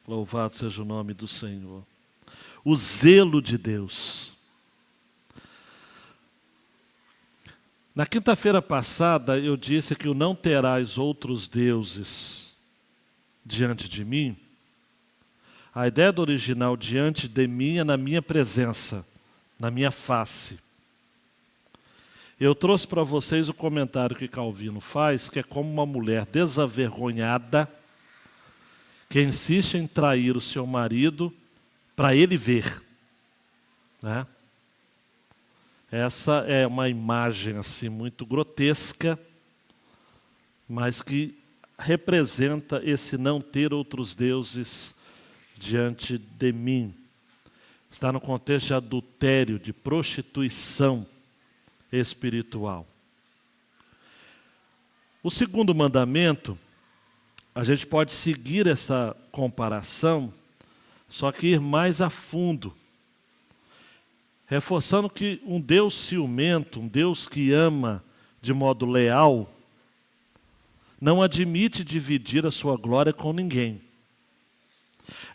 Louvado seja o nome do Senhor. O zelo de Deus. Na quinta-feira passada eu disse que o não terás outros deuses diante de mim. A ideia do original diante de mim é na minha presença, na minha face. Eu trouxe para vocês o comentário que Calvino faz, que é como uma mulher desavergonhada que insiste em trair o seu marido para ele ver, né? Essa é uma imagem assim muito grotesca, mas que representa esse não ter outros deuses diante de mim. Está no contexto de adultério, de prostituição espiritual. O segundo mandamento, a gente pode seguir essa comparação, só que ir mais a fundo, reforçando que um Deus ciumento, um Deus que ama de modo leal, não admite dividir a sua glória com ninguém.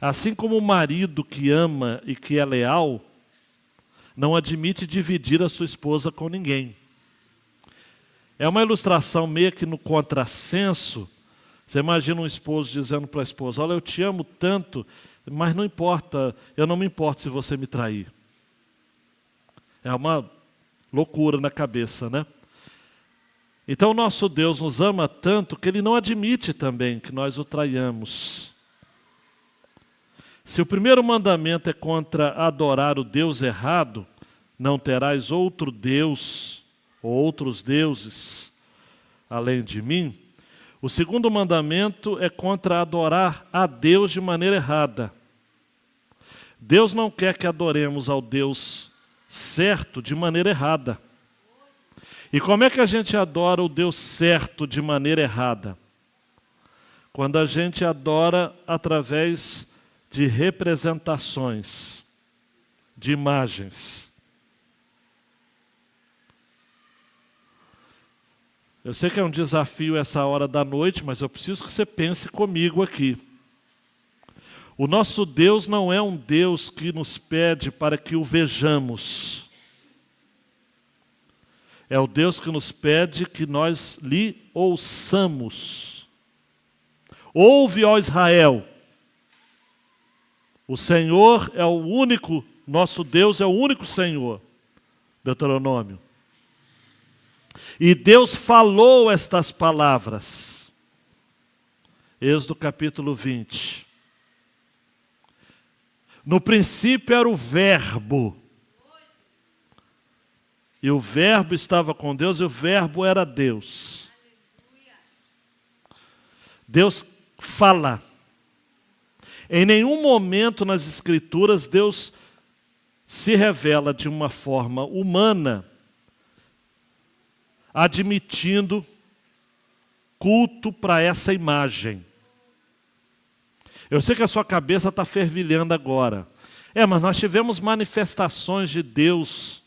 Assim como o marido que ama e que é leal, não admite dividir a sua esposa com ninguém. É uma ilustração meio que no contrassenso. Você imagina um esposo dizendo para a esposa: olha, eu te amo tanto, mas não importa, eu não me importo se você me trair. É uma loucura na cabeça, né? Então o nosso Deus nos ama tanto que Ele não admite também que nós o traiamos. Se o primeiro mandamento é contra adorar o Deus errado, não terás outro Deus ou outros deuses além de mim, o segundo mandamento é contra adorar a Deus de maneira errada. Deus não quer que adoremos ao Deus certo de maneira errada. E como é que a gente adora o Deus certo de maneira errada? Quando a gente adora através de representações, de imagens. Eu sei que é um desafio essa hora da noite, mas eu preciso que você pense comigo aqui. O nosso Deus não é um Deus que nos pede para que o vejamos. É o Deus que nos pede que nós lhe ouçamos. Ouve, ó Israel. O Senhor é o único, nosso Deus é o único Senhor. Deuteronômio. E Deus falou estas palavras. Êxodo capítulo 20. No princípio era o Verbo. E o Verbo estava com Deus e o Verbo era Deus. Deus fala. Em nenhum momento nas Escrituras Deus se revela de uma forma humana, admitindo culto para essa imagem. Eu sei que a sua cabeça está fervilhando agora. Mas nós tivemos manifestações de Deus,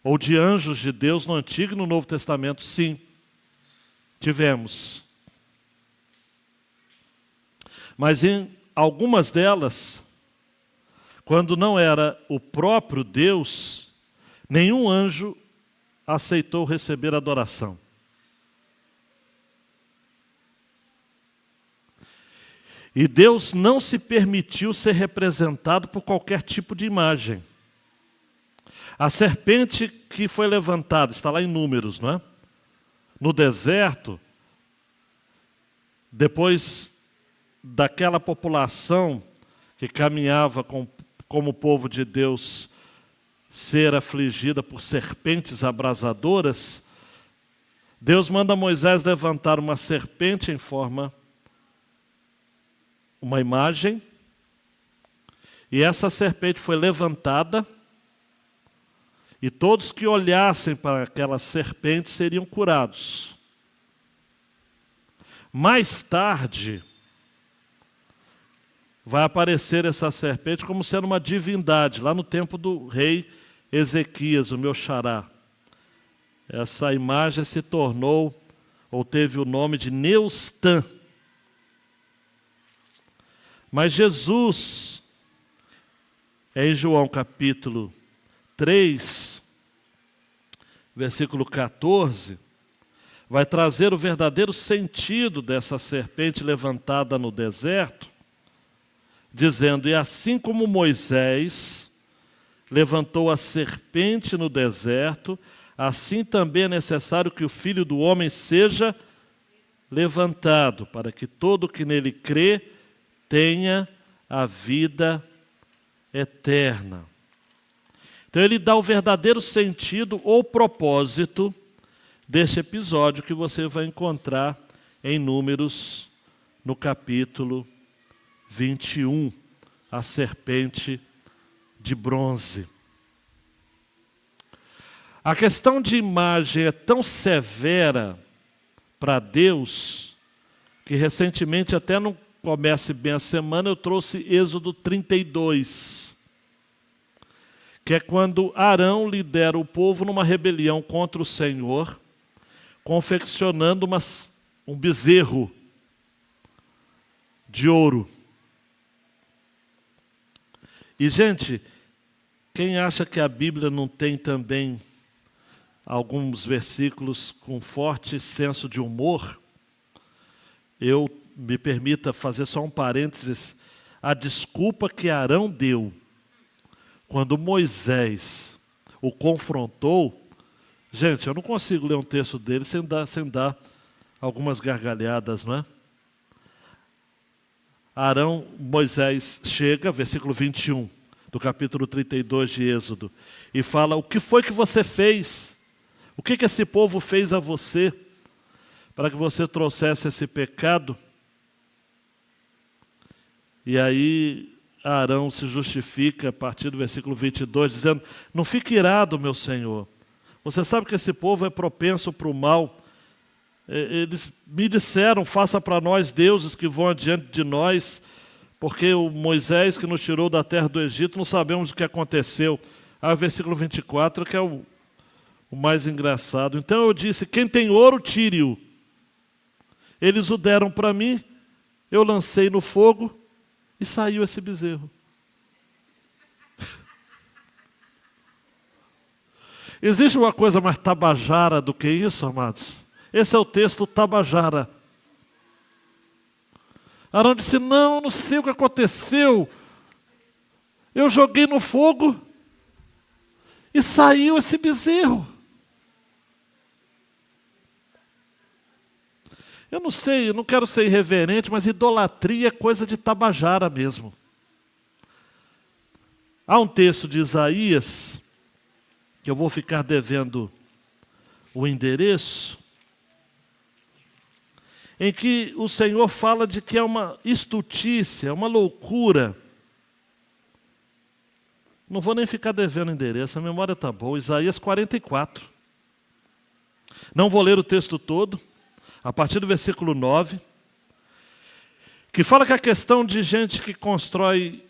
ou de anjos de Deus no Antigo e no Novo Testamento. Sim, tivemos. Mas em algumas delas, quando não era o próprio Deus, nenhum anjo aceitou receber adoração. E Deus não se permitiu ser representado por qualquer tipo de imagem. A serpente que foi levantada, está lá em Números, não é? No deserto, depois daquela população que caminhava como povo de Deus ser afligida por serpentes abrasadoras, Deus manda Moisés levantar uma serpente em forma, uma imagem, e essa serpente foi levantada, e todos que olhassem para aquela serpente seriam curados. Mais tarde, vai aparecer essa serpente como sendo uma divindade, lá no tempo do rei Ezequias, o meu xará. Essa imagem se tornou, ou teve o nome de Neustã. Mas Jesus, em João capítulo 3, versículo 14, vai trazer o verdadeiro sentido dessa serpente levantada no deserto, dizendo: e assim como Moisés levantou a serpente no deserto, assim também é necessário que o Filho do Homem seja levantado, para que todo que nele crê tenha a vida eterna. Então ele dá o verdadeiro sentido ou propósito deste episódio que você vai encontrar em Números, no capítulo 21, a serpente de bronze. A questão de imagem é tão severa para Deus que recentemente, até não comece bem a semana, eu trouxe Êxodo 32, que é quando Arão lidera o povo numa rebelião contra o Senhor, confeccionando um bezerro de ouro. E, gente, quem acha que a Bíblia não tem também alguns versículos com forte senso de humor, eu me permita fazer só um parênteses. A desculpa que Arão deu quando Moisés o confrontou, gente, eu não consigo ler um texto dele sem dar algumas gargalhadas, não é? Moisés chega, versículo 21 do capítulo 32 de Êxodo, e fala: o que foi que você fez? O que esse povo fez a você para que você trouxesse esse pecado? E aí Arão se justifica a partir do versículo 22, dizendo: não fique irado, meu Senhor. Você sabe que esse povo é propenso para o mal. Eles me disseram: faça para nós deuses que vão adiante de nós, porque o Moisés que nos tirou da terra do Egito, não sabemos o que aconteceu. Aí o versículo 24, que é o mais engraçado. Então eu disse: quem tem ouro, tire-o. Eles o deram para mim, eu lancei no fogo e saiu esse bezerro. Existe uma coisa mais tabajara do que isso, amados? Esse é o texto tabajara. Arão disse: não sei o que aconteceu. Eu joguei no fogo e saiu esse bezerro. Eu não sei, eu não quero ser irreverente, mas idolatria é coisa de tabajara mesmo. Há um texto de Isaías, que eu vou ficar devendo o endereço, em que o Senhor fala de que é uma estultícia, uma loucura. Não vou nem ficar devendo o endereço, a memória está boa. Isaías 44. Não vou ler o texto todo, a partir do versículo 9, que fala que a questão de gente que constrói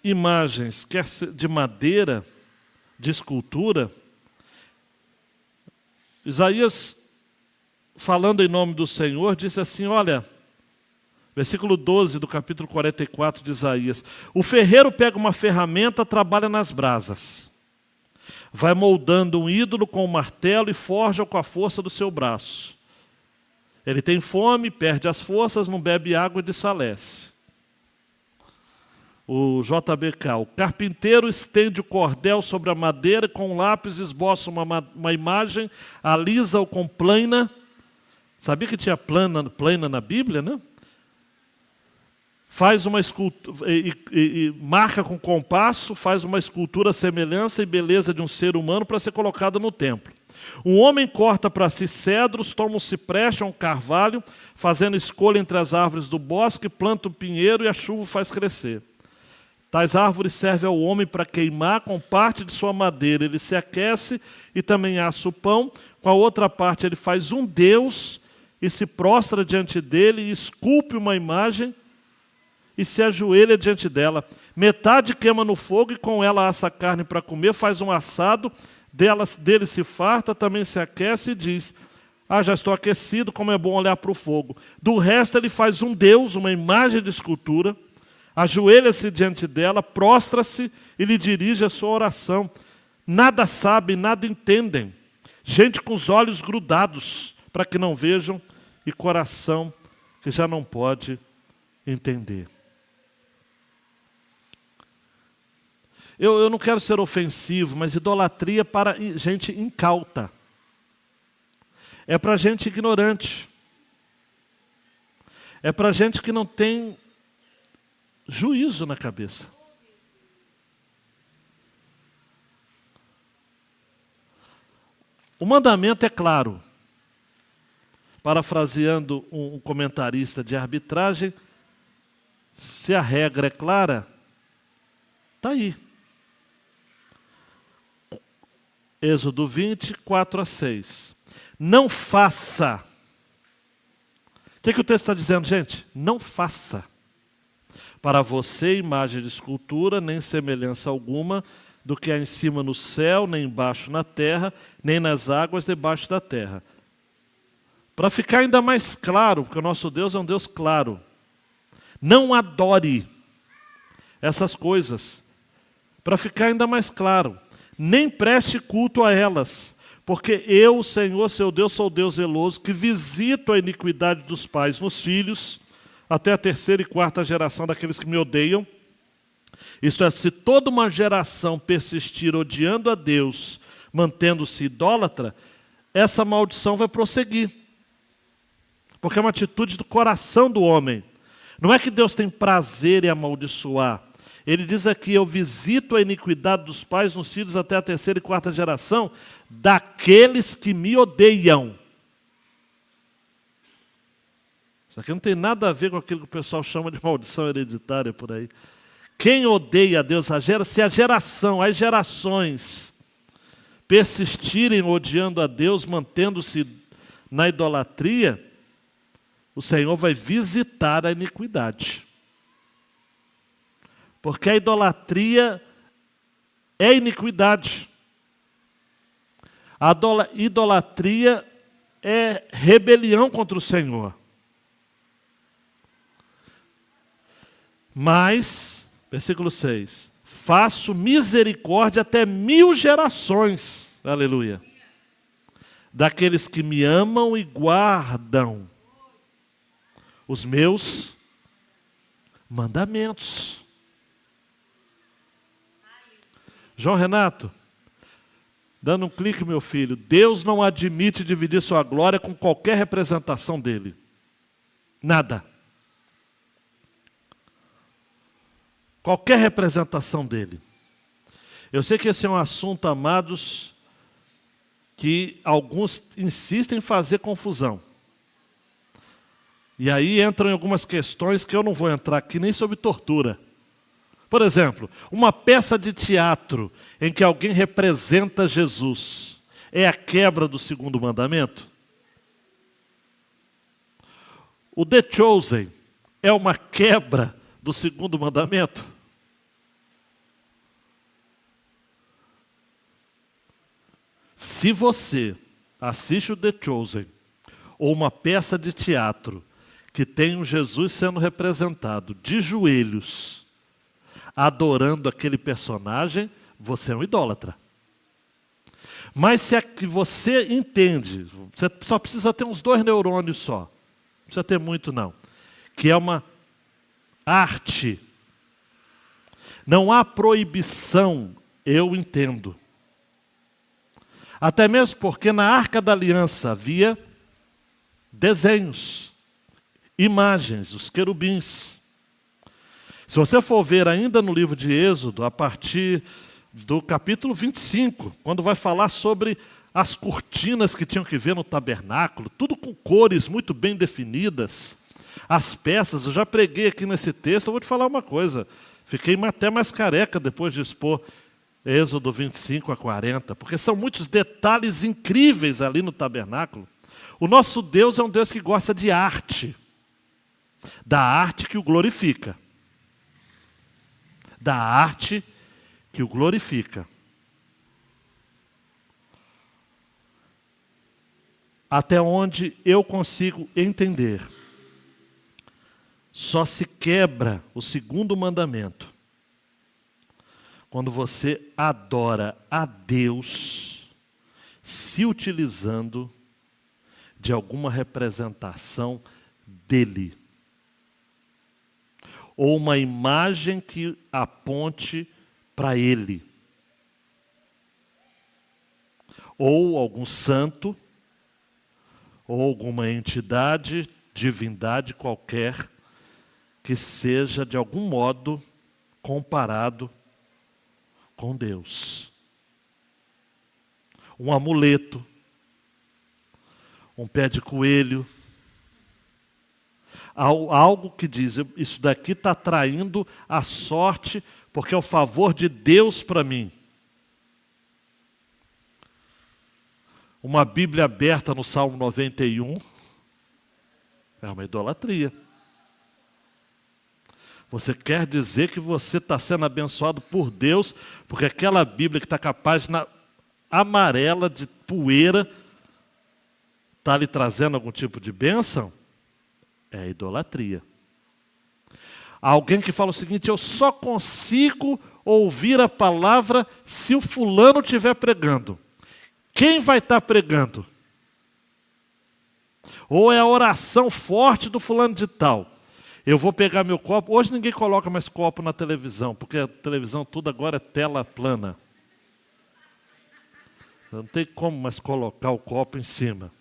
imagens, quer de madeira, de escultura, Isaías, falando em nome do Senhor, disse assim: olha, versículo 12 do capítulo 44 de Isaías: o ferreiro pega uma ferramenta, trabalha nas brasas, vai moldando um ídolo com um martelo e forja com a força do seu braço. Ele tem fome, perde as forças, não bebe água e desfalece. O JBK: o carpinteiro estende o cordel sobre a madeira, com um lápis esboça uma imagem, alisa-o com plana. Sabia que tinha plana na Bíblia, né? Faz uma escultura, e marca com compasso, faz uma escultura à semelhança e beleza de um ser humano para ser colocada no templo. Um homem corta para si cedros, toma um cipreste, um carvalho, fazendo escolha entre as árvores do bosque, planta um pinheiro e a chuva faz crescer. Tais árvores servem ao homem para queimar com parte de sua madeira. Ele se aquece e também assa o pão. Com a outra parte ele faz um deus e se prostra diante dele e esculpe uma imagem e se ajoelha diante dela. Metade queima no fogo e com ela assa a carne para comer, faz um assado, dele se farta, também se aquece e diz: já estou aquecido, como é bom olhar para o fogo. Do resto ele faz um deus, uma imagem de escultura, ajoelha-se diante dela, prostra-se e lhe dirige a sua oração. Nada sabem, nada entendem. Gente com os olhos grudados, para que não vejam, e coração que já não pode entender. Eu não quero ser ofensivo, mas idolatria para gente incauta. É para gente ignorante. É para gente que não tem juízo na cabeça. O mandamento é claro. Parafraseando um comentarista de arbitragem, se a regra é clara, está aí. Êxodo 20, 4-6. Não faça. O que o texto está dizendo, gente? Não faça. Para você, imagem de escultura, nem semelhança alguma do que há em cima no céu, nem embaixo na terra, nem nas águas debaixo da terra. Para ficar ainda mais claro, porque o nosso Deus é um Deus claro. Não adore essas coisas. Para ficar ainda mais claro. Nem preste culto a elas, porque eu, Senhor, seu Deus, sou o Deus zeloso, que visito a iniquidade dos pais nos filhos, até a 3ª e 4ª geração daqueles que me odeiam. Isto é, se toda uma geração persistir odiando a Deus, mantendo-se idólatra, essa maldição vai prosseguir. Porque é uma atitude do coração do homem. Não é que Deus tem prazer em amaldiçoar. Ele diz aqui, eu visito a iniquidade dos pais nos filhos até a 3ª e 4ª geração daqueles que me odeiam. Isso aqui não tem nada a ver com aquilo que o pessoal chama de maldição hereditária por aí. Quem odeia a Deus, se a geração, as gerações persistirem odiando a Deus, mantendo-se na idolatria, o Senhor vai visitar a iniquidade. Porque a idolatria é iniquidade. A idolatria é rebelião contra o Senhor. Mas, versículo 6, faço misericórdia até 1000 gerações, aleluia, daqueles que me amam e guardam os meus mandamentos. João Renato, dando um clique, meu filho, Deus não admite dividir sua glória com qualquer representação dele. Nada. Qualquer representação dele. Eu sei que esse é um assunto, amados, que alguns insistem em fazer confusão. E aí entram em algumas questões que eu não vou entrar aqui nem sobre tortura. Por exemplo, uma peça de teatro em que alguém representa Jesus é a quebra do 2º mandamento? O The Chosen é uma quebra do 2º mandamento? Se você assiste o The Chosen ou uma peça de teatro que tem um Jesus sendo representado de joelhos, adorando aquele personagem, você é um idólatra. Mas se é que você entende, você só precisa ter uns 2 neurônios só, não precisa ter muito não, que é uma arte. Não há proibição, eu entendo. Até mesmo porque na Arca da Aliança havia desenhos, imagens, os querubins. Se você for ver ainda no livro de Êxodo, a partir do capítulo 25, quando vai falar sobre as cortinas que tinham que ver no tabernáculo, tudo com cores muito bem definidas, as peças, eu já preguei aqui nesse texto, eu vou te falar uma coisa, fiquei até mais careca depois de expor Êxodo 25 a 40, porque são muitos detalhes incríveis ali no tabernáculo. O nosso Deus é um Deus que gosta de arte, da arte que o glorifica. Da arte que o glorifica. Até onde eu consigo entender. só se quebra o segundo mandamento quando você adora a Deus se utilizando de alguma representação dele, ou uma imagem que aponte para ele, ou algum santo, ou alguma entidade, divindade qualquer, que seja de algum modo comparado com Deus. Um amuleto, um pé de coelho, algo que diz, isso daqui está traindo a sorte, porque é o favor de Deus para mim. Uma Bíblia aberta no Salmo 91 é uma idolatria. Você quer dizer que você está sendo abençoado por Deus, porque aquela Bíblia que está capaz, na amarela de poeira, está lhe trazendo algum tipo de bênção? É idolatria. Alguém que fala o seguinte: eu só consigo ouvir a palavra se o fulano estiver pregando. Quem vai estar pregando? Ou é a oração forte do fulano de tal. Eu vou pegar meu copo. Hoje ninguém coloca mais copo na televisão, porque a televisão tudo agora é tela plana. Não tem como mais colocar o copo em cima.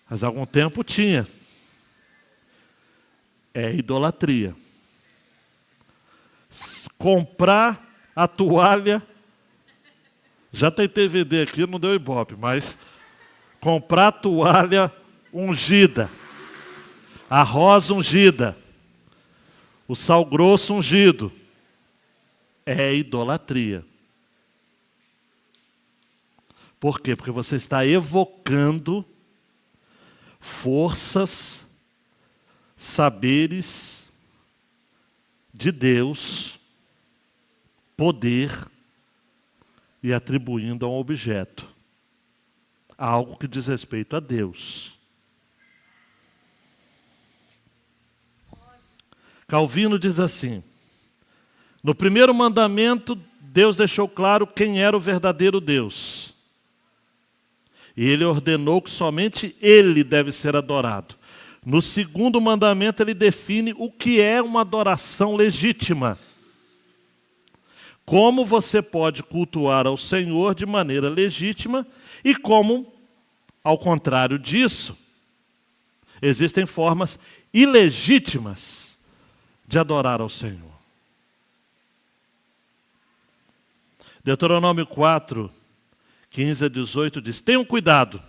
Mas há algum tempo tinha. É idolatria. Comprar a toalha. Já tentei vender aqui, não deu ibope, mas comprar a toalha ungida, a rosa ungida, o sal grosso ungido, é idolatria. Por quê? Porque você está evocando forças, saberes de Deus, poder, e atribuindo a um objeto, a algo que diz respeito a Deus. Calvino diz assim: no primeiro mandamento, Deus deixou claro quem era o verdadeiro Deus. E ele ordenou que somente ele deve ser adorado. No segundo mandamento, ele define o que é uma adoração legítima. Como você pode cultuar ao Senhor de maneira legítima e como, ao contrário disso, existem formas ilegítimas de adorar ao Senhor. Deuteronômio 4, 15 a 18 diz: tenham cuidado,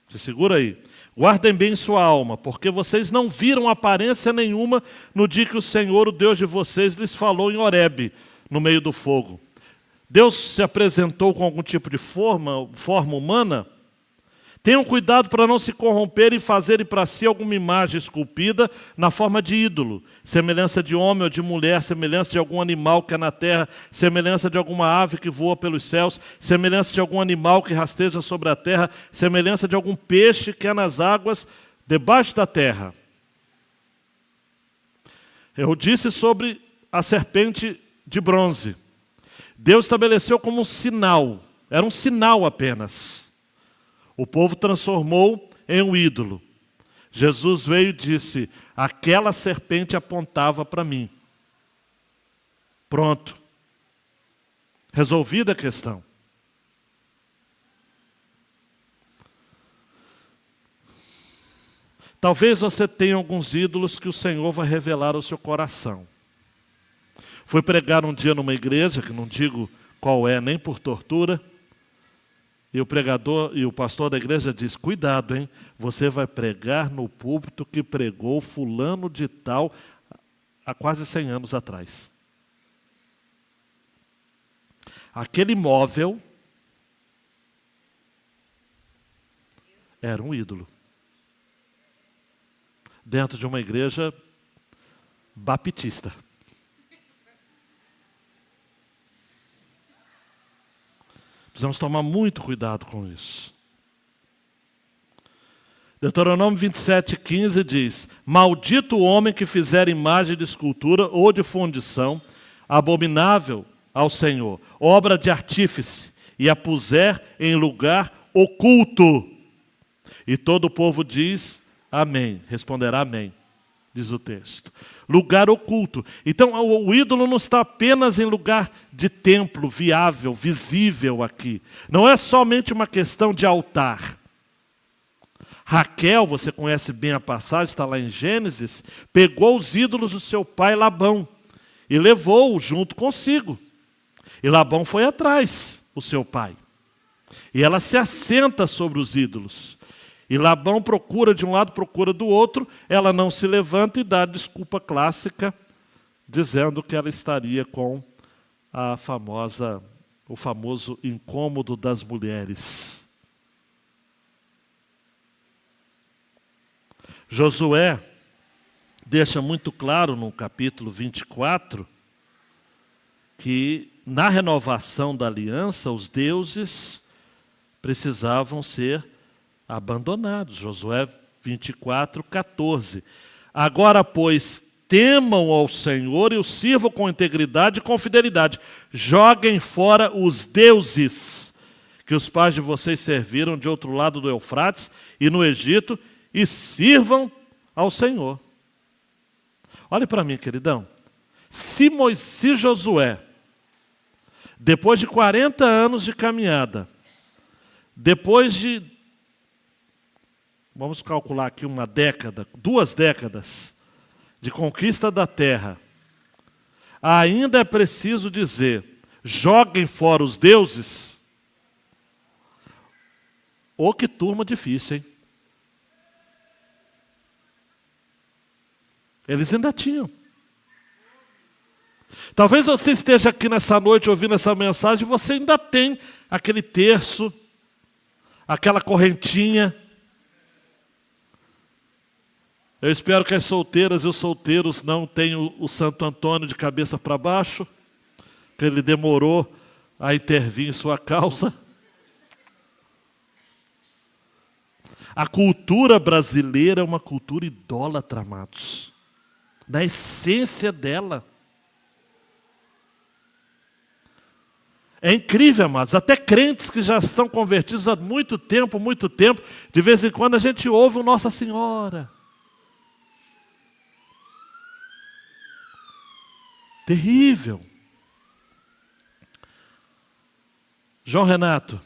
se segura aí, guardem bem sua alma, porque vocês não viram aparência nenhuma no dia que o Senhor, o Deus de vocês, lhes falou em Horebe, no meio do fogo. Deus se apresentou com algum tipo de forma humana? Tenham cuidado para não se corromperem e fazerem para si alguma imagem esculpida na forma de ídolo, semelhança de homem ou de mulher, semelhança de algum animal que é na terra, semelhança de alguma ave que voa pelos céus, semelhança de algum animal que rasteja sobre a terra, semelhança de algum peixe que é nas águas debaixo da terra. Eu disse sobre a serpente de bronze. Deus estabeleceu como um sinal, era um sinal apenas. O povo transformou em um ídolo. Jesus veio e disse: aquela serpente apontava para mim. Pronto. Resolvida a questão. Talvez você tenha alguns ídolos que o Senhor vai revelar ao seu coração. Fui pregar um dia numa igreja, que não digo qual é, nem por tortura, e o pregador e o pastor da igreja diz: cuidado, hein? Você vai pregar no púlpito que pregou fulano de tal há quase 100 anos atrás. Aquele móvel era um ídolo. Dentro de uma igreja baptista. Precisamos tomar muito cuidado com isso. Deuteronômio 27:15 diz: maldito o homem que fizer imagem de escultura ou de fundição, abominável ao Senhor, obra de artífice, e a puser em lugar oculto. E todo o povo diz amém, responderá amém, diz o texto. Lugar oculto. Então o ídolo não está apenas em lugar de templo, viável, visível aqui. Não é somente uma questão de altar. Raquel, você conhece bem a passagem, está lá em Gênesis, pegou os ídolos do seu pai Labão e levou-o junto consigo. E Labão foi atrás, o seu pai. E ela se assenta sobre os ídolos. E Labão procura de um lado, procura do outro, ela não se levanta e dá a desculpa clássica, dizendo que ela estaria com o famoso incômodo das mulheres. Josué deixa muito claro no capítulo 24 que na renovação da aliança os deuses precisavam ser abandonados. Josué 24:14. Agora, pois, temam ao Senhor e o sirvam com integridade e com fidelidade. Joguem fora os deuses que os pais de vocês serviram de outro lado do Eufrates e no Egito, e sirvam ao Senhor. Olhe para mim, queridão. Se Josué, depois de 40 anos de caminhada, depois de, vamos calcular aqui 2 décadas de conquista da terra, ainda é preciso dizer, joguem fora os deuses. Ô, que turma difícil, hein? Eles ainda tinham. Talvez você esteja aqui nessa noite ouvindo essa mensagem e você ainda tem aquele terço, aquela correntinha. Eu espero que as solteiras e os solteiros não tenham o Santo Antônio de cabeça para baixo, que ele demorou a intervir em sua causa. A cultura brasileira é uma cultura idólatra, amados. Na essência dela. É incrível, amados. Até crentes que já estão convertidos há muito tempo, de vez em quando a gente ouve o Nossa Senhora. Terrível. João Renato,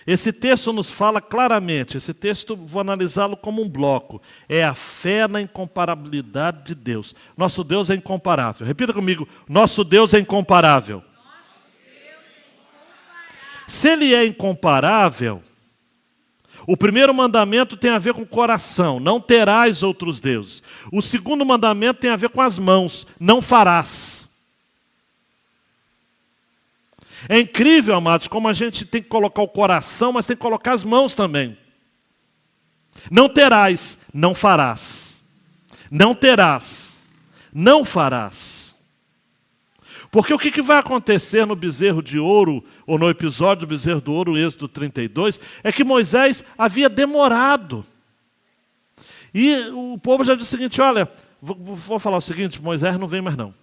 esse texto nos fala claramente, esse texto vou analisá-lo como um bloco. É a fé na incomparabilidade de Deus. Nosso Deus é incomparável. Repita comigo, nosso Deus é incomparável. Se ele é incomparável, o primeiro mandamento tem a ver com o coração, não terás outros deuses. O segundo mandamento tem a ver com as mãos, não farás. É incrível, amados, como a gente tem que colocar o coração, mas tem que colocar as mãos também. Não terás, não farás. Não terás, não farás. Porque o que vai acontecer no bezerro de ouro, ou no episódio do bezerro do ouro, Êxodo 32, é que Moisés havia demorado. E o povo já disse o seguinte, olha, vou falar o seguinte, Moisés não vem mais não.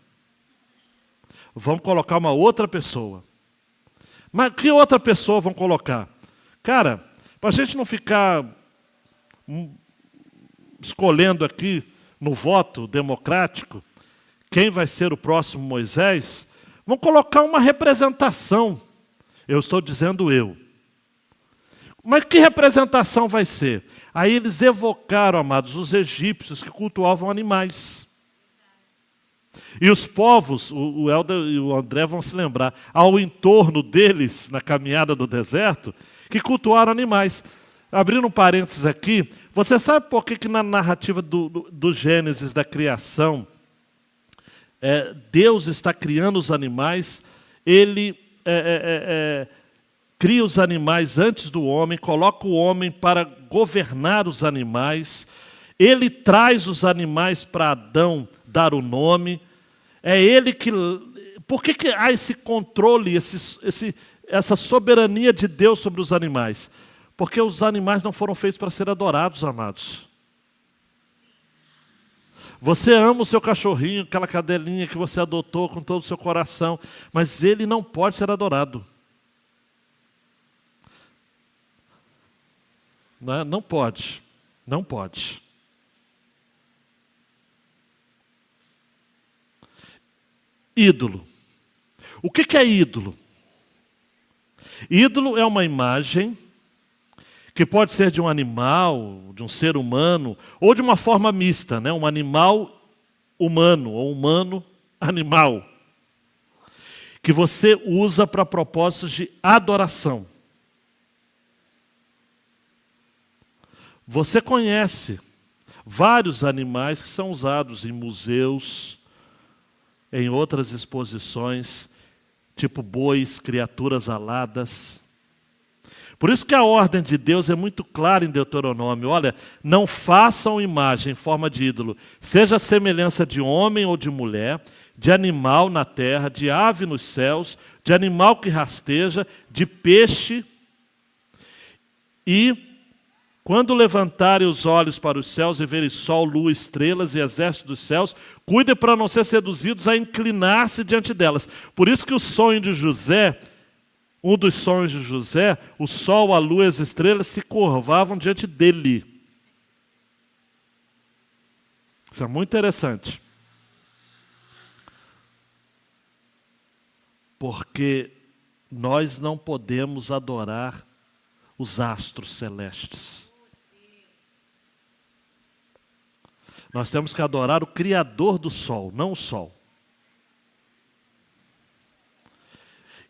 Vamos colocar uma outra pessoa. Mas que outra pessoa vão colocar? Cara, para a gente não ficar escolhendo aqui no voto democrático quem vai ser o próximo Moisés, vão colocar uma representação. Eu estou dizendo eu. Mas que representação vai ser? Aí eles evocaram, amados, os egípcios que cultuavam animais. E os povos, o Helder e o André vão se lembrar, ao entorno deles, na caminhada do deserto, que cultuaram animais. Abrindo um parênteses aqui, você sabe por que na narrativa do Gênesis, da criação, Deus está criando os animais, Ele cria os animais antes do homem, coloca o homem para governar os animais, Ele traz os animais para Adão dar o nome. É ele que... Por que há esse controle, essa soberania de Deus sobre os animais? Porque os animais não foram feitos para ser adorados, amados. Você ama o seu cachorrinho, aquela cadelinha que você adotou com todo o seu coração, mas ele não pode ser adorado. Não pode. Não pode. Ídolo. O que é ídolo? Ídolo é uma imagem que pode ser de um animal, de um ser humano, ou de uma forma mista, né? Um animal humano ou humano animal, que você usa para propósitos de adoração. Você conhece vários animais que são usados em museus, em outras exposições, tipo bois, criaturas aladas. Por isso que a ordem de Deus é muito clara em Deuteronômio. Olha, não façam imagem em forma de ídolo, seja a semelhança de homem ou de mulher, de animal na terra, de ave nos céus, de animal que rasteja, de peixe. E quando levantarem os olhos para os céus e verem sol, lua, estrelas e exército dos céus, cuidem para não ser seduzidos a inclinar-se diante delas. Por isso que o sonho de José, um dos sonhos de José, o sol, a lua e as estrelas se curvavam diante dele. Isso é muito interessante. Porque nós não podemos adorar os astros celestes. Nós temos que adorar o Criador do sol, não o sol.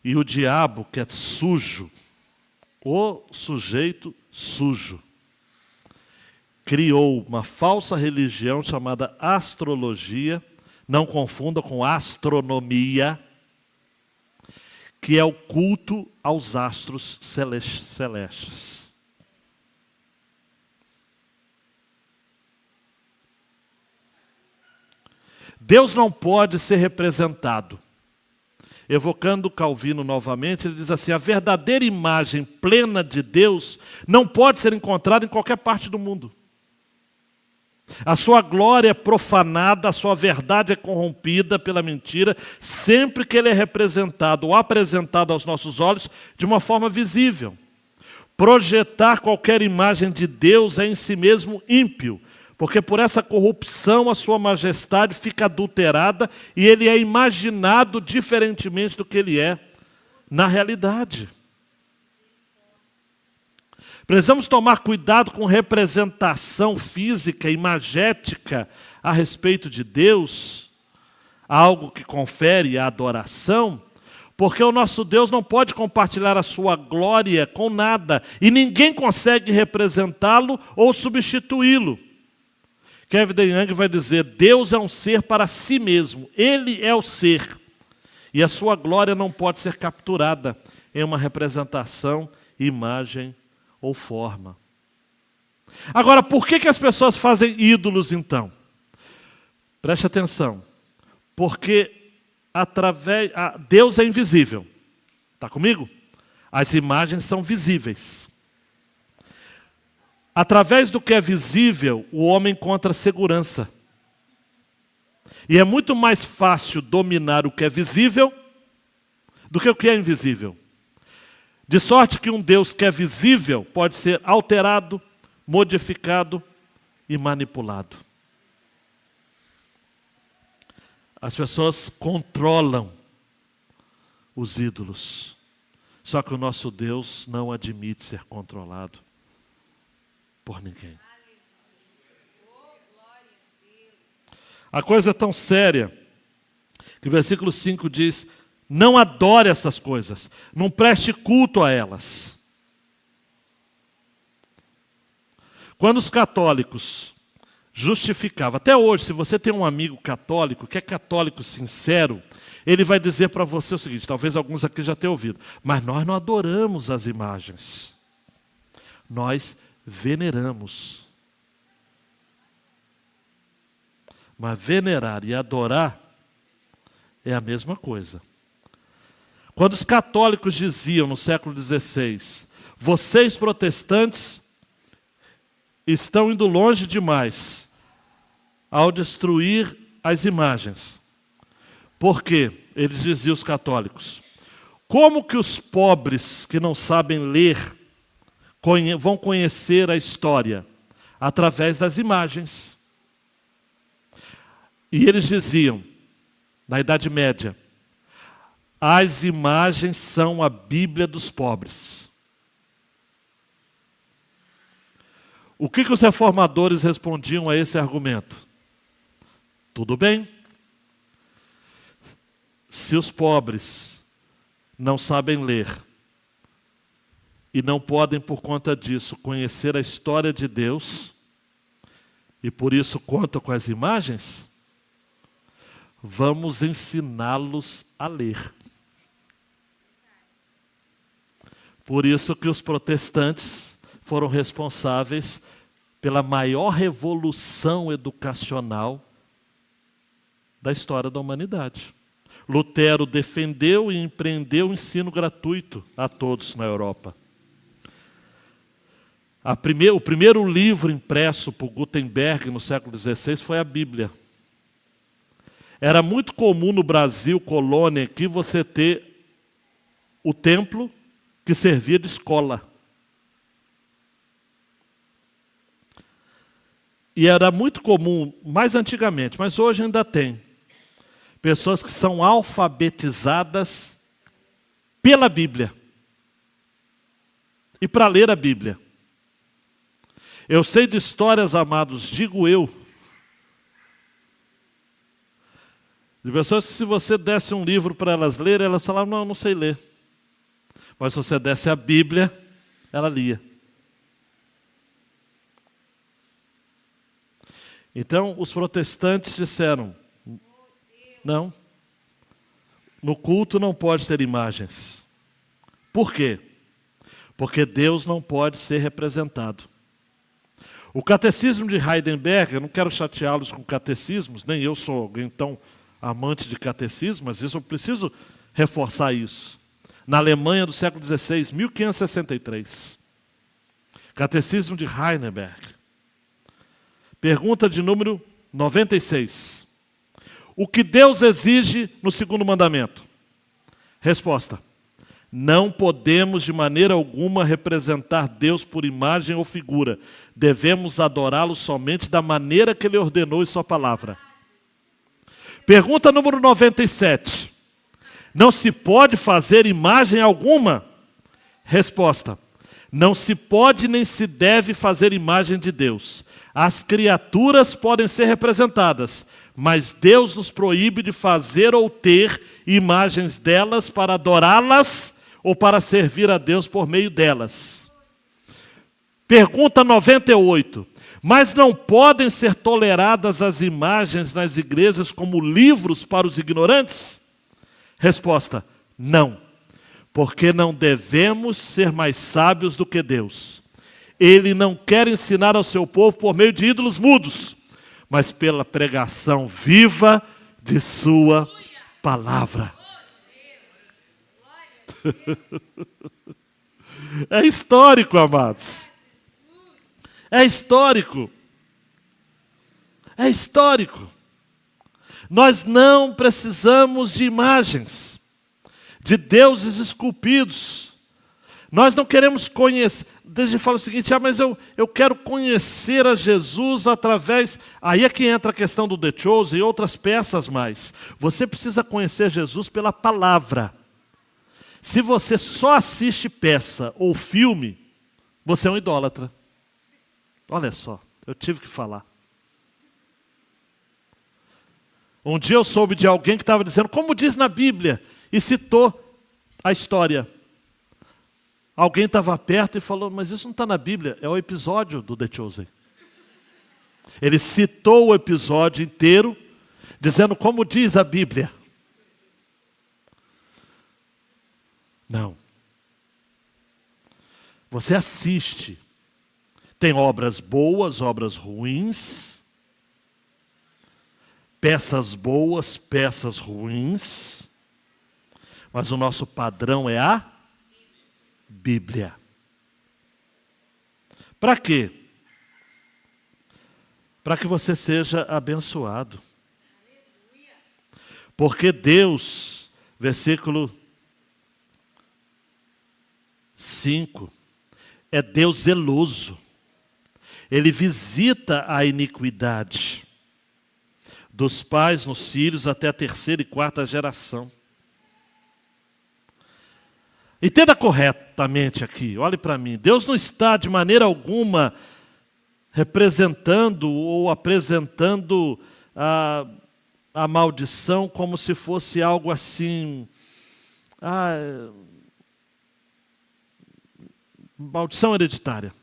E o diabo, que é sujo, o sujeito sujo, criou uma falsa religião chamada astrologia, não confunda com astronomia, que é o culto aos astros celestes. Deus não pode ser representado. Evocando Calvino novamente, ele diz assim: a verdadeira imagem plena de Deus não pode ser encontrada em qualquer parte do mundo. A sua glória é profanada, a sua verdade é corrompida pela mentira, sempre que ele é representado ou apresentado aos nossos olhos de uma forma visível. Projetar qualquer imagem de Deus é em si mesmo ímpio, porque por essa corrupção a sua majestade fica adulterada e ele é imaginado diferentemente do que ele é na realidade. Precisamos tomar cuidado com representação física, imagética a respeito de Deus, algo que confere a adoração, porque o nosso Deus não pode compartilhar a sua glória com nada, e ninguém consegue representá-lo ou substituí-lo. Kevin DeYoung vai dizer: Deus é um ser para si mesmo, Ele é o ser, e a sua glória não pode ser capturada em uma representação, imagem ou forma. Agora, por que as pessoas fazem ídolos então? Preste atenção. Porque Deus é invisível. Está comigo? As imagens são visíveis. Através do que é visível, o homem encontra segurança. E é muito mais fácil dominar o que é visível do que o que é invisível. De sorte que um Deus que é visível pode ser alterado, modificado e manipulado. As pessoas controlam os ídolos. Só que o nosso Deus não admite ser controlado por ninguém. A coisa é tão séria que o versículo 5 diz: não adore essas coisas, não preste culto a elas. Quando os católicos justificavam, até hoje, se você tem um amigo católico, que é católico sincero, ele vai dizer para você o seguinte, talvez alguns aqui já tenham ouvido: mas nós não adoramos as imagens, nós veneramos. Mas venerar e adorar é a mesma coisa. Quando os católicos diziam no século XVI, vocês protestantes estão indo longe demais ao destruir as imagens. Por quê? Eles diziam, os católicos, como que os pobres que não sabem ler vão conhecer a história? Através das imagens. E eles diziam, na Idade Média, as imagens são a Bíblia dos pobres. O que os reformadores respondiam a esse argumento? Tudo bem. Se os pobres não sabem ler e não podem, por conta disso, conhecer a história de Deus, e por isso contam com as imagens, vamos ensiná-los a ler. Por isso que os protestantes foram responsáveis pela maior revolução educacional da história da humanidade. Lutero defendeu e empreendeu o ensino gratuito a todos na Europa. O primeiro livro impresso por Gutenberg no século XVI foi a Bíblia. Era muito comum no Brasil, colônia, aqui, você ter o templo que servia de escola. E era muito comum, mais antigamente, mas hoje ainda tem, pessoas que são alfabetizadas pela Bíblia. E para ler a Bíblia. Eu sei de histórias, amados, digo eu, de pessoas que se você desse um livro para elas lerem, elas falavam, não, não sei ler. Mas se você desse a Bíblia, ela lia. Então, os protestantes disseram, não, no culto não pode ter imagens. Por quê? Porque Deus não pode ser representado. O catecismo de Heidelberg, eu não quero chateá-los com catecismos, nem eu sou alguém tão amante de catecismo, mas isso eu preciso reforçar isso. Na Alemanha do século XVI, 1563. Catecismo de Heidelberg. Pergunta de número 96. O que Deus exige no segundo mandamento? Resposta. Não podemos de maneira alguma representar Deus por imagem ou figura. Devemos adorá-lo somente da maneira que Ele ordenou em sua palavra. Pergunta número 97. Não se pode fazer imagem alguma? Resposta. Não se pode nem se deve fazer imagem de Deus. As criaturas podem ser representadas, mas Deus nos proíbe de fazer ou ter imagens delas para adorá-las ou para servir a Deus por meio delas. Pergunta 98. Mas não podem ser toleradas as imagens nas igrejas como livros para os ignorantes? Resposta. Não. Porque não devemos ser mais sábios do que Deus. Ele não quer ensinar ao seu povo por meio de ídolos mudos, mas pela pregação viva de sua palavra. É histórico, amados. É histórico. É histórico. Nós não precisamos de imagens, de deuses esculpidos. Nós não queremos conhecer. Desde fala o seguinte, mas eu quero conhecer a Jesus através... Aí é que entra a questão do The Chosen e outras peças mais. Você precisa conhecer Jesus pela palavra. Se você só assiste peça ou filme, você é um idólatra. Olha só, eu tive que falar. Um dia eu soube de alguém que estava dizendo, como diz na Bíblia, e citou a história. Alguém estava perto e falou, mas isso não está na Bíblia, é o episódio do The Chosen. Ele citou o episódio inteiro, dizendo como diz a Bíblia. Não. Você assiste. Tem obras boas, obras ruins. Peças boas, peças ruins. Mas o nosso padrão é a Bíblia. Para quê? Para que você seja abençoado. Porque Deus, versículo 5, é Deus zeloso. Ele visita a iniquidade dos pais nos filhos até a terceira e quarta geração. Entenda corretamente aqui, olhe para mim. Deus não está de maneira alguma representando ou apresentando a maldição como se fosse algo assim, maldição hereditária.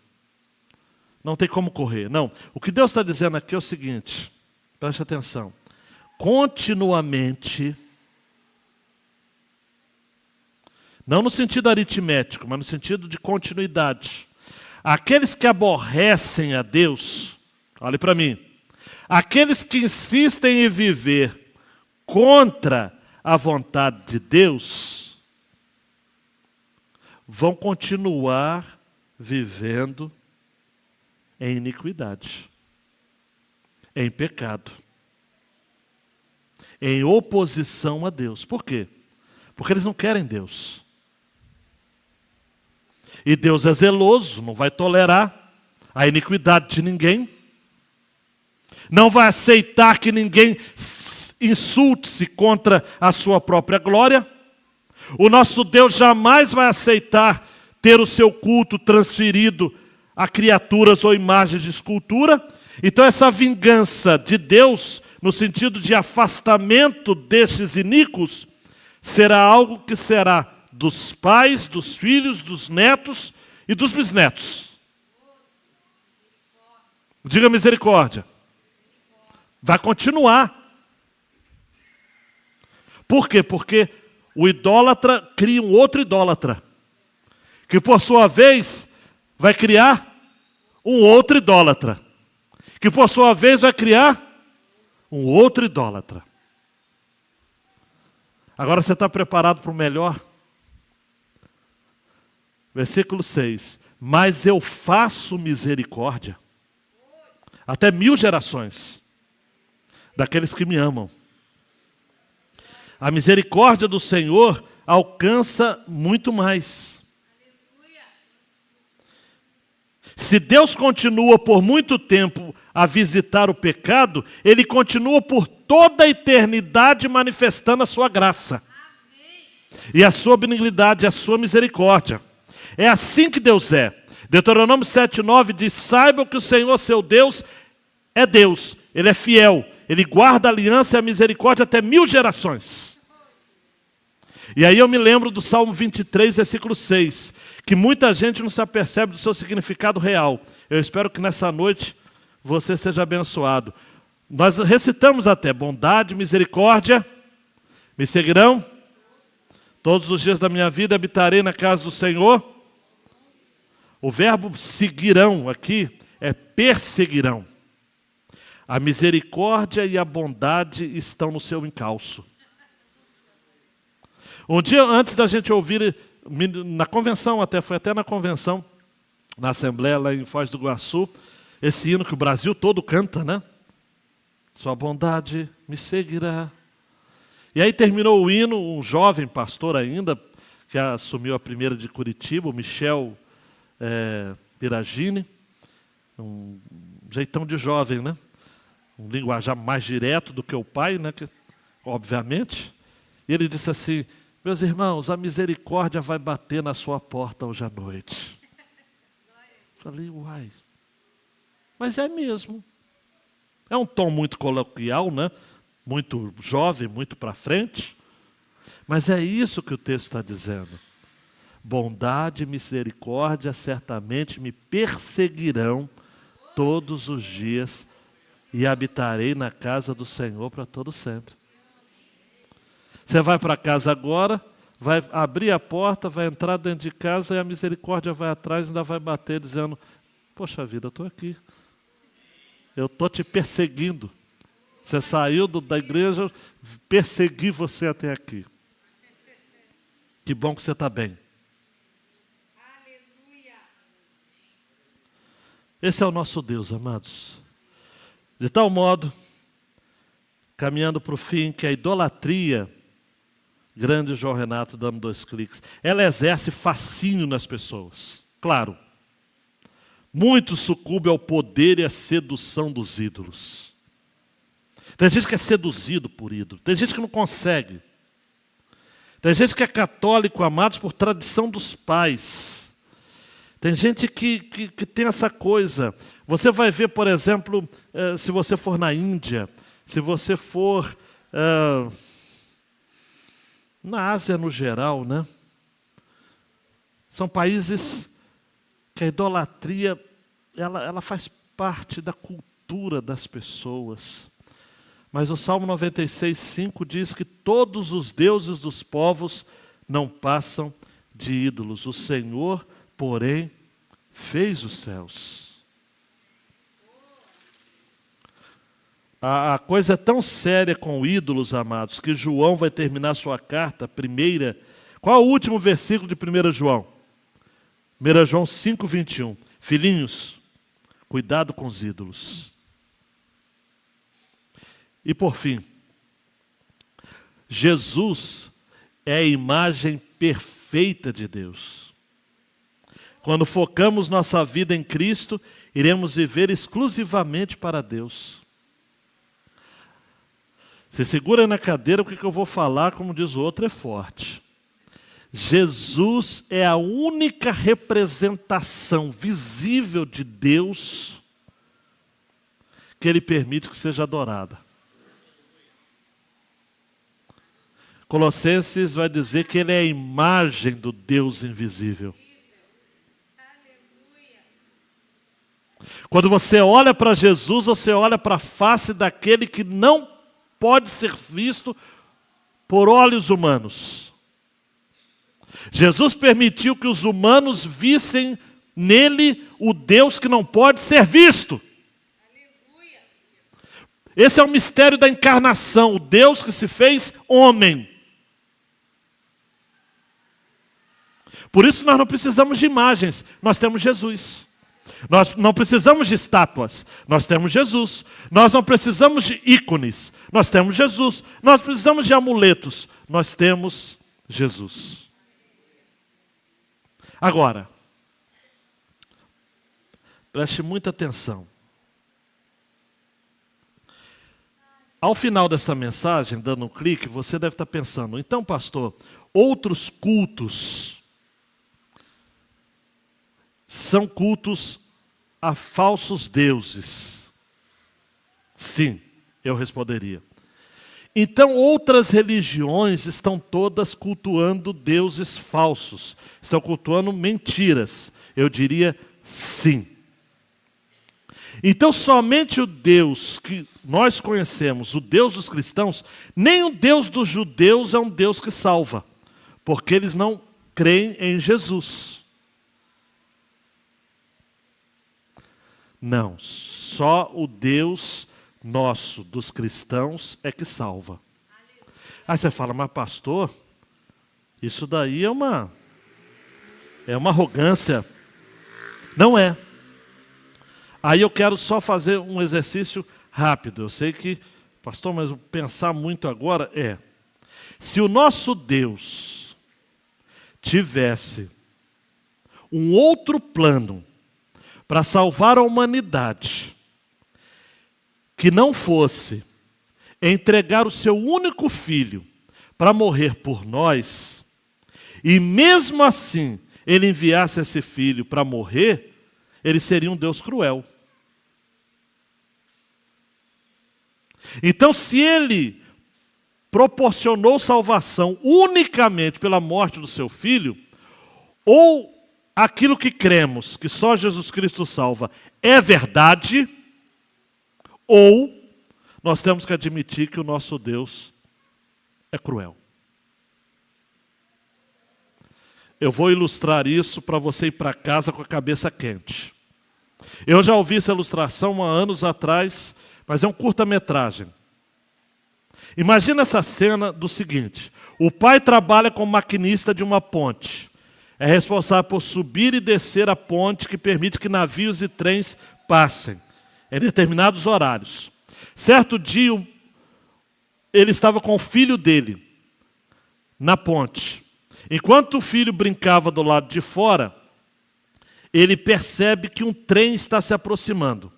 Não tem como correr. Não. O que Deus está dizendo aqui é o seguinte, preste atenção. Continuamente, não no sentido aritmético, mas no sentido de continuidade. Aqueles que aborrecem a Deus, olhe para mim, aqueles que insistem em viver contra a vontade de Deus, vão continuar vivendo em iniquidade, em pecado, em oposição a Deus. Por quê? Porque eles não querem Deus. E Deus é zeloso, não vai tolerar a iniquidade de ninguém. Não vai aceitar que ninguém insulte-se contra a sua própria glória. O nosso Deus jamais vai aceitar ter o seu culto transferido a criaturas ou imagens de escultura. Então essa vingança de Deus, no sentido de afastamento desses iníquos, será algo que será dos pais, dos filhos, dos netos e dos bisnetos. Diga misericórdia. Vai continuar. Por quê? Porque o idólatra cria um outro idólatra, que por sua vez vai criar um outro idólatra, que por sua vez vai criar um outro idólatra. Agora você está preparado para o melhor? Versículo 6. Mas eu faço misericórdia até 1000 gerações daqueles que me amam. A misericórdia do Senhor alcança muito mais. Se Deus continua por muito tempo a visitar o pecado, Ele continua por toda a eternidade manifestando a sua graça. E a sua benignidade, a sua misericórdia. É assim que Deus é. Deuteronômio 7:9 diz: saibam que o Senhor seu Deus é Deus, Ele é fiel, Ele guarda a aliança e a misericórdia até 1000 gerações. E aí eu me lembro do Salmo 23, versículo 6, que muita gente não se apercebe do seu significado real. Eu espero que nessa noite você seja abençoado. Nós recitamos até: bondade, misericórdia me seguirão todos os dias da minha vida, habitarei na casa do Senhor. O verbo seguirão aqui é perseguirão. A misericórdia e a bondade estão no seu encalço. Um dia antes da gente ouvir, na convenção até, foi até na convenção, na Assembleia lá em Foz do Iguaçu, esse hino que o Brasil todo canta, né? Sua bondade me seguirá. E aí terminou o hino, um jovem pastor ainda, que assumiu a primeira de Curitiba, o Michel Piragini, um jeitão de jovem, né? Um linguajar mais direto do que o pai, né? Obviamente. E ele disse assim: meus irmãos, a misericórdia vai bater na sua porta hoje à noite. Falei, uai, mas é mesmo. É um tom muito coloquial, né? Muito jovem, muito para frente. Mas é isso que o texto está dizendo. Bondade e misericórdia certamente me perseguirão todos os dias e habitarei na casa do Senhor para todo sempre. Você vai para casa agora, vai abrir a porta, vai entrar dentro de casa e a misericórdia vai atrás e ainda vai bater dizendo: poxa vida, eu estou aqui. Eu estou te perseguindo. Você saiu da igreja, persegui você até aqui. Que bom que você está bem. Esse é o nosso Deus, amados. De tal modo, caminhando para o fim, que a idolatria, grande João Renato dando 2 cliques, ela exerce fascínio nas pessoas. Claro, muitos sucumbem ao poder e à sedução dos ídolos. Tem gente que é seduzido por ídolo, tem gente que não consegue. Tem gente que é católico, amados, por tradição dos pais. Tem gente que tem essa coisa. Você vai ver, por exemplo, se você for na Índia, se você for na Ásia no geral, né? São países que a idolatria, ela faz parte da cultura das pessoas. Mas o Salmo 96:5 diz que todos os deuses dos povos não passam de ídolos. O Senhor, porém, fez os céus. A coisa é tão séria com ídolos, amados, que João vai terminar sua carta, primeira. Qual é o último versículo de 1 João? 1 João 5:21. Filhinhos, cuidado com os ídolos. E por fim, Jesus é a imagem perfeita de Deus. Quando focamos nossa vida em Cristo, iremos viver exclusivamente para Deus. Se segura na cadeira, porque eu vou falar, como diz o outro, é forte. Jesus é a única representação visível de Deus que Ele permite que seja adorada. Colossenses vai dizer que Ele é a imagem do Deus invisível. Quando você olha para Jesus, você olha para a face daquele que não pode ser visto por olhos humanos. Jesus permitiu que os humanos vissem nele o Deus que não pode ser visto. Esse é o mistério da encarnação, o Deus que se fez homem. Por isso nós não precisamos de imagens, nós temos Jesus. Nós não precisamos de estátuas, nós temos Jesus. Nós não precisamos de ícones, nós temos Jesus. Nós precisamos de amuletos, nós temos Jesus. Agora, preste muita atenção. Ao final dessa mensagem, dando um clique, você deve estar pensando, então, pastor, outros cultos são cultos a falsos deuses? Sim, eu responderia. Então outras religiões estão todas cultuando deuses falsos, estão cultuando mentiras. Eu diria sim. Então somente o Deus que nós conhecemos, o Deus dos cristãos, nem o Deus dos judeus é um Deus que salva, porque eles não creem em Jesus. Não, só o Deus nosso, dos cristãos, é que salva. Aí você fala, mas pastor, isso daí é uma arrogância. Não é. Aí eu quero só fazer um exercício rápido. Eu sei que, pastor, mas pensar muito agora é, se o nosso Deus tivesse um outro plano para salvar a humanidade, que não fosse entregar o seu único filho para morrer por nós, e mesmo assim ele enviasse esse filho para morrer, ele seria um Deus cruel. Então, se ele proporcionou salvação unicamente pela morte do seu filho, ou aquilo que cremos, que só Jesus Cristo salva, é verdade, ou nós temos que admitir que o nosso Deus é cruel. Eu vou ilustrar isso para você ir para casa com a cabeça quente. Eu já ouvi essa ilustração há anos atrás, mas é um curta-metragem. Imagina essa cena do seguinte: o pai trabalha como maquinista de uma ponte. É responsável por subir e descer a ponte que permite que navios e trens passem em determinados horários. Certo dia, ele estava com o filho dele na ponte. Enquanto o filho brincava do lado de fora, ele percebe que um trem está se aproximando.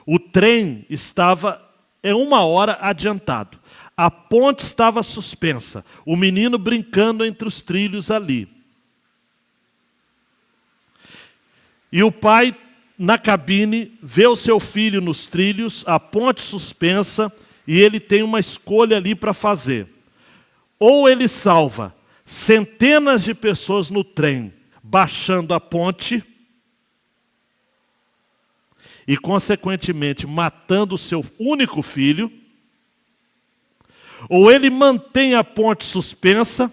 O trem estava 1 hora adiantado. A ponte estava suspensa. O menino brincando entre os trilhos ali. E o pai, na cabine, vê o seu filho nos trilhos, a ponte suspensa, e ele tem uma escolha ali para fazer. Ou ele salva centenas de pessoas no trem, baixando a ponte, e, consequentemente, matando o seu único filho, ou ele mantém a ponte suspensa,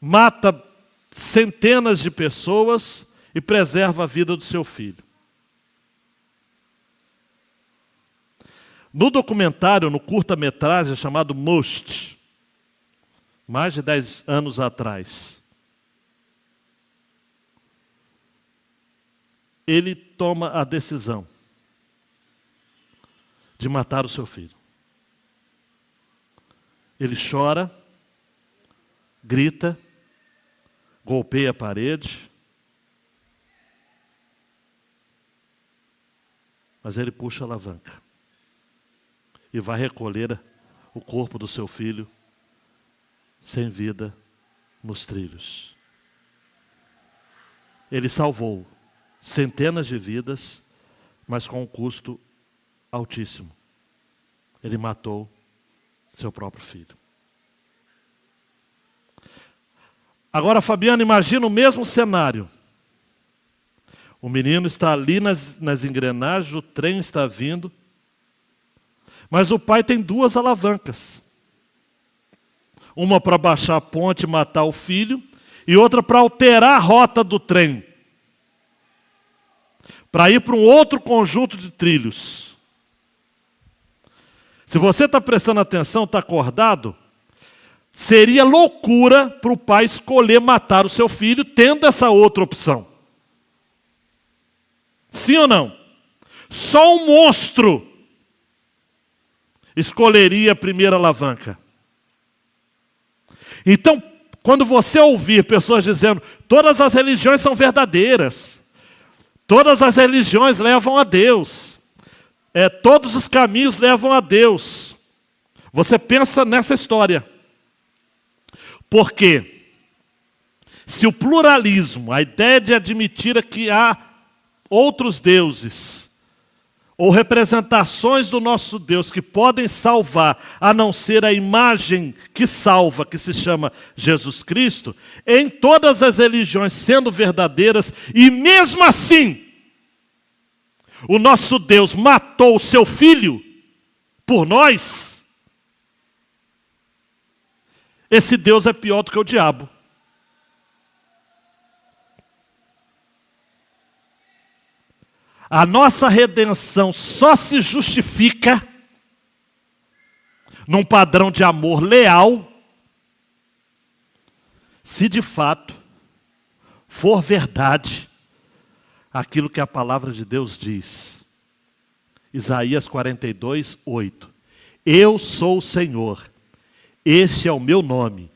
mata centenas de pessoas e preserva a vida do seu filho. No documentário, no curta-metragem chamado Most, mais de 10 anos atrás, ele toma a decisão de matar o seu filho. Ele chora, grita, golpeia a parede, mas ele puxa a alavanca e vai recolher o corpo do seu filho sem vida nos trilhos. Ele salvou centenas de vidas, mas com um custo altíssimo. Ele matou seu próprio filho. Agora, Fabiano, imagina o mesmo cenário. O menino está ali nas engrenagens, o trem está vindo, mas o pai tem 2 alavancas. Uma para baixar a ponte e matar o filho, e outra para alterar a rota do trem, para ir para um outro conjunto de trilhos. Se você está prestando atenção, está acordado, seria loucura para o pai escolher matar o seu filho, tendo essa outra opção. Sim ou não? Só um monstro escolheria a primeira alavanca. Então, quando você ouvir pessoas dizendo todas as religiões são verdadeiras, todas as religiões levam a Deus, todos os caminhos levam a Deus, você pensa nessa história. Porque se o pluralismo, a ideia de admitir que há outros deuses, ou representações do nosso Deus que podem salvar, a não ser a imagem que salva, que se chama Jesus Cristo, em todas as religiões sendo verdadeiras, e mesmo assim, o nosso Deus matou o seu filho por nós, esse Deus é pior do que o diabo. A nossa redenção só se justifica num padrão de amor leal, se de fato for verdade aquilo que a palavra de Deus diz. Isaías 42, 8. Eu sou o Senhor, este é o meu nome,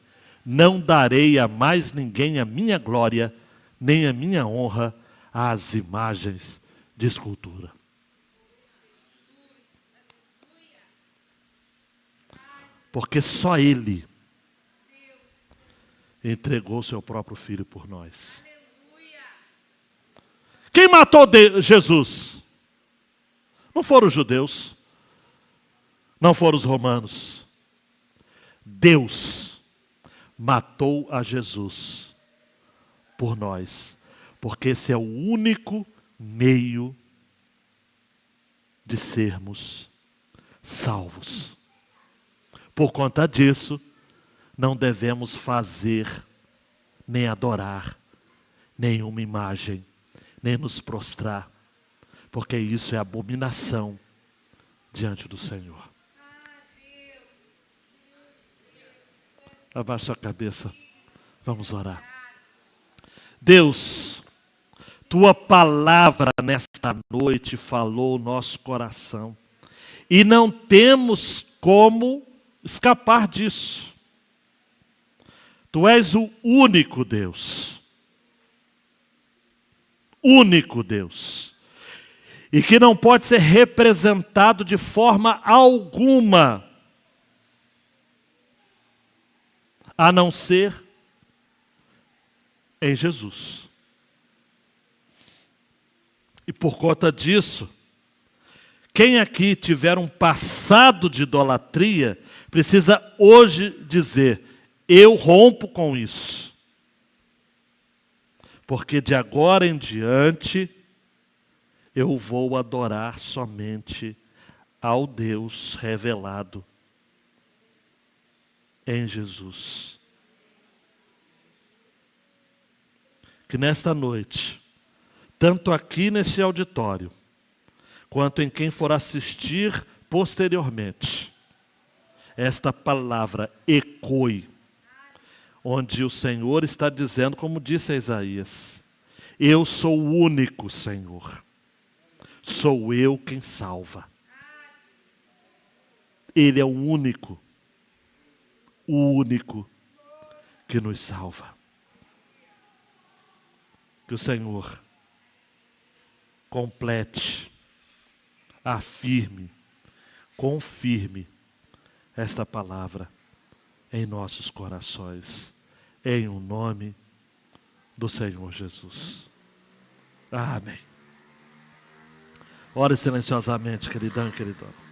não darei a mais ninguém a minha glória, nem a minha honra às imagens de escultura. Porque só Ele entregou seu próprio filho por nós. Quem matou Jesus? Não foram os judeus, não foram os romanos. Deus matou a Jesus por nós, porque esse é o único meio de sermos salvos. Por conta disso, não devemos fazer, nem adorar, nenhuma imagem, nem nos prostrar, porque isso é abominação diante do Senhor. Abaixa a cabeça. Vamos orar. Deus, tua palavra nesta noite falou o nosso coração. E não temos como escapar disso. Tu és o único Deus. Único Deus. E que não pode ser representado de forma alguma, a não ser em Jesus. E por conta disso, quem aqui tiver um passado de idolatria, precisa hoje dizer: eu rompo com isso. Porque de agora em diante, eu vou adorar somente ao Deus revelado em Jesus. Que nesta noite, tanto aqui nesse auditório, quanto em quem for assistir posteriormente, esta palavra ecoe, onde o Senhor está dizendo, como disse a Isaías: eu sou o único Senhor, sou eu quem salva. Ele é o único que nos salva. Que o Senhor complete, afirme, confirme esta palavra em nossos corações, em o nome do Senhor Jesus. Amém. Ore silenciosamente, queridão e queridona.